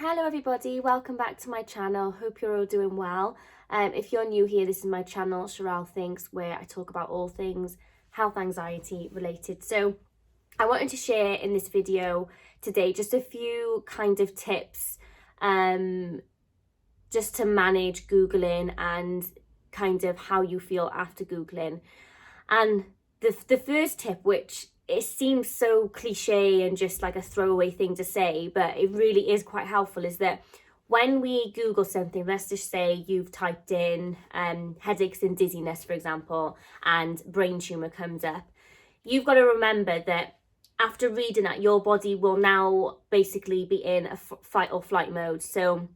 Hello everybody, welcome back to my channel. Hope you're all doing well. If you're new here, this is my channel, Sherelle Thinks, where I talk about all things health anxiety related. So I wanted to share in this video today just a few kind of tips just to manage Googling and kind of how you feel after Googling. And the first tip, which it seems so cliche and just like a throwaway thing to say, but it really is quite helpful, is that when we Google something, let's just say you've typed in headaches and dizziness, for example, and brain tumor comes up, you've got to remember that after reading that, your body will now basically be in a fight or flight mode. So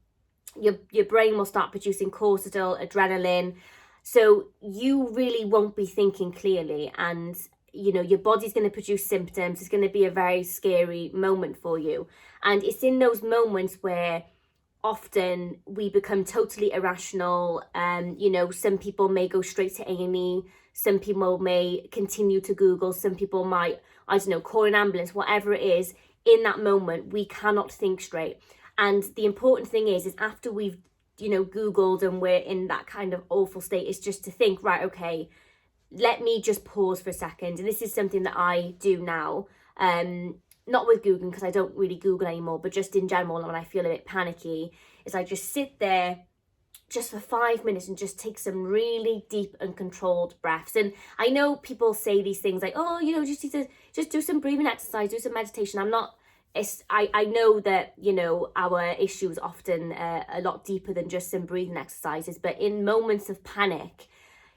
your brain will start producing cortisol, adrenaline. So you really won't be thinking clearly, and your body's going to produce symptoms. It's going to be a very scary moment for you. And it's in those moments where often we become totally irrational. Some people may go straight to A&E. Some people may continue to Google. Some people might, call an ambulance, whatever it is. In that moment, we cannot think straight. And the important thing is after we've, Googled and we're in that kind of awful state, is just to think, right, okay, let me just pause for a second. And this is something that I do now, not with Googling because I don't really Google anymore, but just in general when I feel a bit panicky, is I just sit there just for 5 minutes and just take some really deep and controlled breaths. And I know people say these things like, oh, just need to just do some breathing exercise, do some meditation. I know that, our issue is often a lot deeper than just some breathing exercises, but in moments of panic,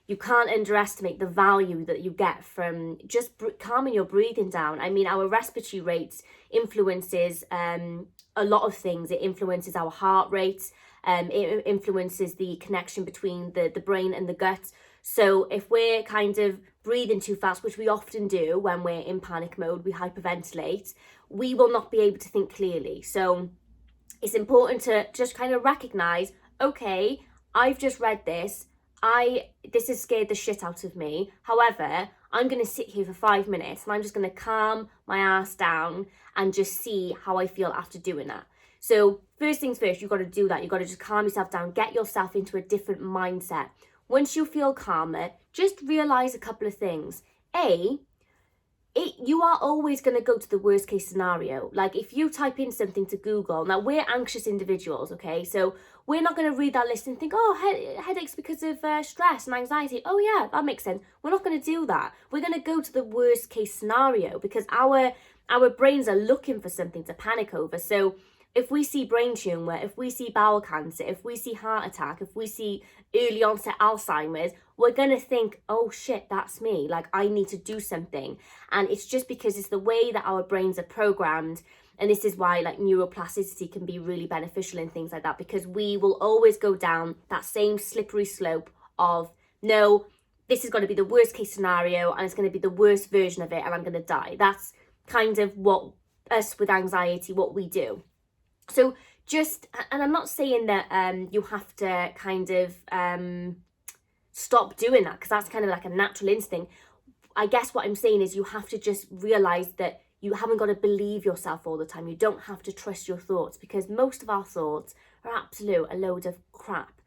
you can't underestimate the value that you get from just calming your breathing down. I mean, our respiratory rates influences a lot of things. It influences our heart rate. It influences the connection between the brain and the gut. So if we're kind of breathing too fast, which we often do when we're in panic mode, we hyperventilate, we will not be able to think clearly. So it's important to just kind of recognize, okay, I've just read this. This has scared the shit out of me. However, I'm going to sit here for 5 minutes and I'm just going to calm my ass down and just see how I feel after doing that. So first things first, you've got to do that. You've got to just calm yourself down, get yourself into a different mindset. Once you feel calmer, just realize a couple of things. You are always going to go to the worst case scenario. Like if you type in something to Google, now we're anxious individuals, okay? So we're not going to read that list and think, oh, headaches because of stress and anxiety. Oh yeah, that makes sense. We're not going to do that. We're going to go to the worst case scenario because our brains are looking for something to panic over. So if we see brain tumor, if we see bowel cancer, if we see heart attack, if we see early onset Alzheimer's, we're going to think, oh shit, that's me. Like I need to do something. And it's just because it's the way that our brains are programmed. And this is why like neuroplasticity can be really beneficial in things like that, because we will always go down that same slippery slope of, no, this is going to be the worst case scenario and it's going to be the worst version of it and I'm going to die. That's kind of what us with anxiety, what we do. So and I'm not saying that you have to kind of stop doing that, because that's kind of like a natural instinct. I guess what I'm saying is you have to just realize that you haven't got to believe yourself all the time. You don't have to trust your thoughts, because most of our thoughts are a load of crap.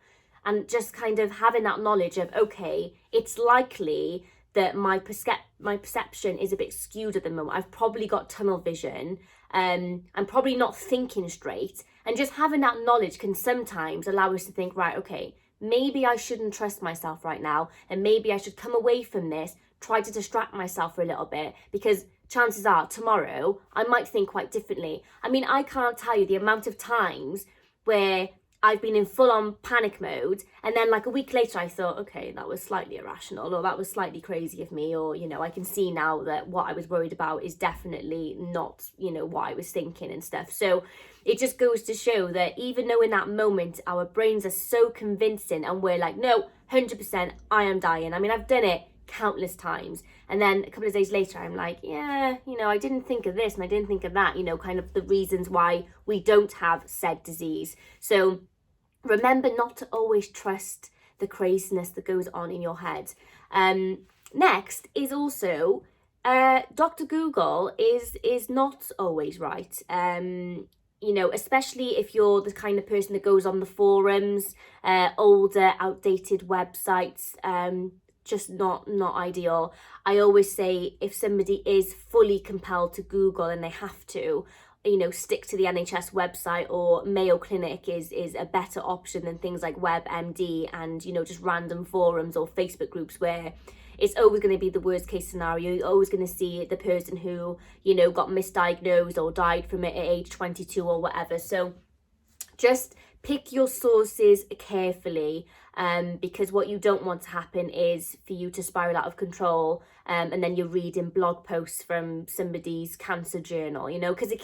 And just kind of having that knowledge of, okay, it's likely that my perception is a bit skewed at the moment. I've probably got tunnel vision. I'm probably not thinking straight. And just having that knowledge can sometimes allow us to think, right, okay, maybe I shouldn't trust myself right now. And maybe I should come away from this, try to distract myself for a little bit, because chances are tomorrow I might think quite differently. I mean, I can't tell you the amount of times where I've been in full-on panic mode, and then like a week later I thought, okay, that was slightly irrational, or that was slightly crazy of me, or I can see now that what I was worried about is definitely not what I was thinking and stuff. So it just goes to show that even though in that moment our brains are so convincing and we're like, no, 100% I am dying. I mean, I've done it countless times, and then a couple of days later I'm like, yeah, I didn't think of this and I didn't think of that, kind of the reasons why we don't have said disease. So remember not to always trust the craziness that goes on in your head. Next is also Dr. Google is not always right. you know, especially if you're the kind of person that goes on the forums, older, outdated websites, just not ideal. I always say if somebody is fully compelled to Google and they have to, you know, stick to the NHS website, or Mayo Clinic is a better option than things like WebMD and, you know, just random forums or Facebook groups where it's always going to be the worst case scenario. You're always going to see the person who, you know, got misdiagnosed or died from it at age 22 or whatever. So just pick your sources carefully, because what you don't want to happen is for you to spiral out of control, and then you're reading blog posts from somebody's cancer journal, you know, because it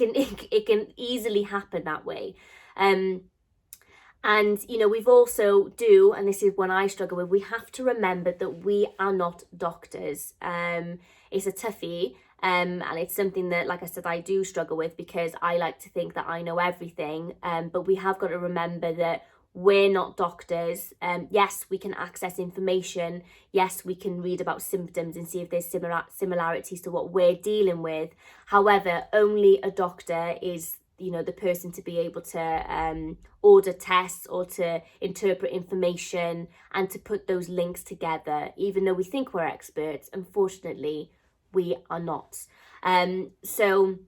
can easily happen that way. And, you know, we've also and this is one I struggle with, we have to remember that we are not doctors. It's a toughie. And it's something that, like I said, I do struggle with, because I like to think that I know everything. But we have got to remember that we're not doctors. Yes, we can access information. Yes, we can read about symptoms and see if there's similarities to what we're dealing with. However, only a doctor is, you know, the person to be able to order tests or to interpret information and to put those links together. Even though we think we're experts, unfortunately, we are not. So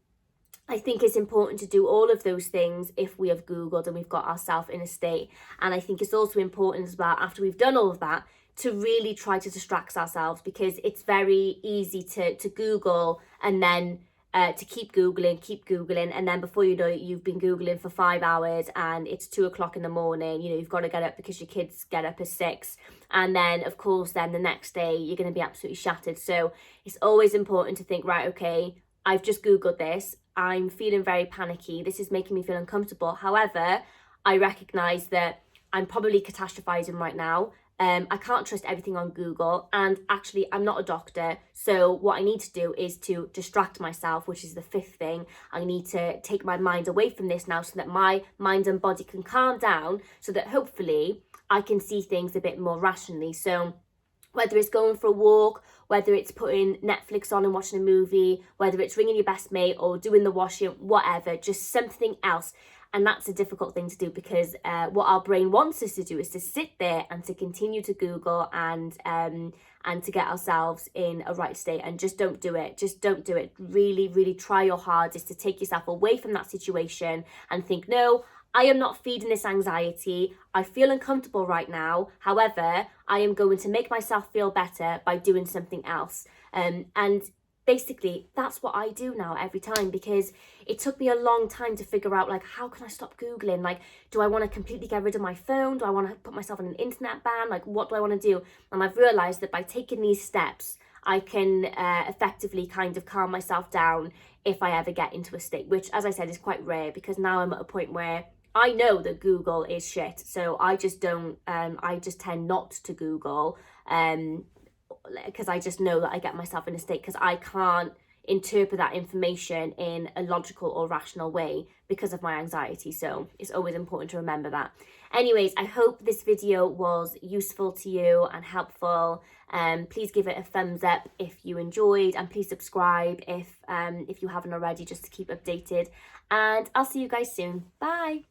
I think it's important to do all of those things if we have Googled and we've got ourselves in a state. And I think it's also important as well, after we've done all of that, to really try to distract ourselves, because it's very easy to Google and then to keep Googling, and then before you know it, you've been Googling for 5 hours and it's 2 o'clock in the morning. You know, you've got to get up because your kids get up at 6. And then, of course, then the next day you're going to be absolutely shattered. So it's always important to think, right, okay, I've just Googled this. I'm feeling very panicky. This is making me feel uncomfortable. However, I recognise that I'm probably catastrophizing right now. I can't trust everything on Google, and actually I'm not a doctor, so what I need to do is to distract myself, which is the 5th thing. I need to take my mind away from this now, so that my mind and body can calm down, so that hopefully I can see things a bit more rationally. So whether it's going for a walk, whether it's putting Netflix on and watching a movie, whether it's ringing your best mate or doing the washing, whatever, just something else. And that's a difficult thing to do, because what our brain wants us to do is to sit there and to continue to Google and to get ourselves in a right state. And just don't do it. Just don't do it. Really, really try your hardest to take yourself away from that situation and think, no, I am not feeding this anxiety. I feel uncomfortable right now. However, I am going to make myself feel better by doing something else. And basically, that's what I do now every time, because it took me a long time to figure out, like, how can I stop Googling? Like, do I want to completely get rid of my phone? Do I want to put myself on an internet ban? Like, what do I want to do? And I've realised that by taking these steps, I can effectively kind of calm myself down if I ever get into a state, which, as I said, is quite rare, because now I'm at a point where I know that Google is shit. So I just tend not to Google, because I just know that I get myself in a state, because I can't interpret that information in a logical or rational way because of my anxiety. So it's always important to remember that. Anyways, I hope this video was useful to you and helpful. Please give it a thumbs up if you enjoyed, and please subscribe if you haven't already, just to keep updated. And I'll see you guys soon. Bye.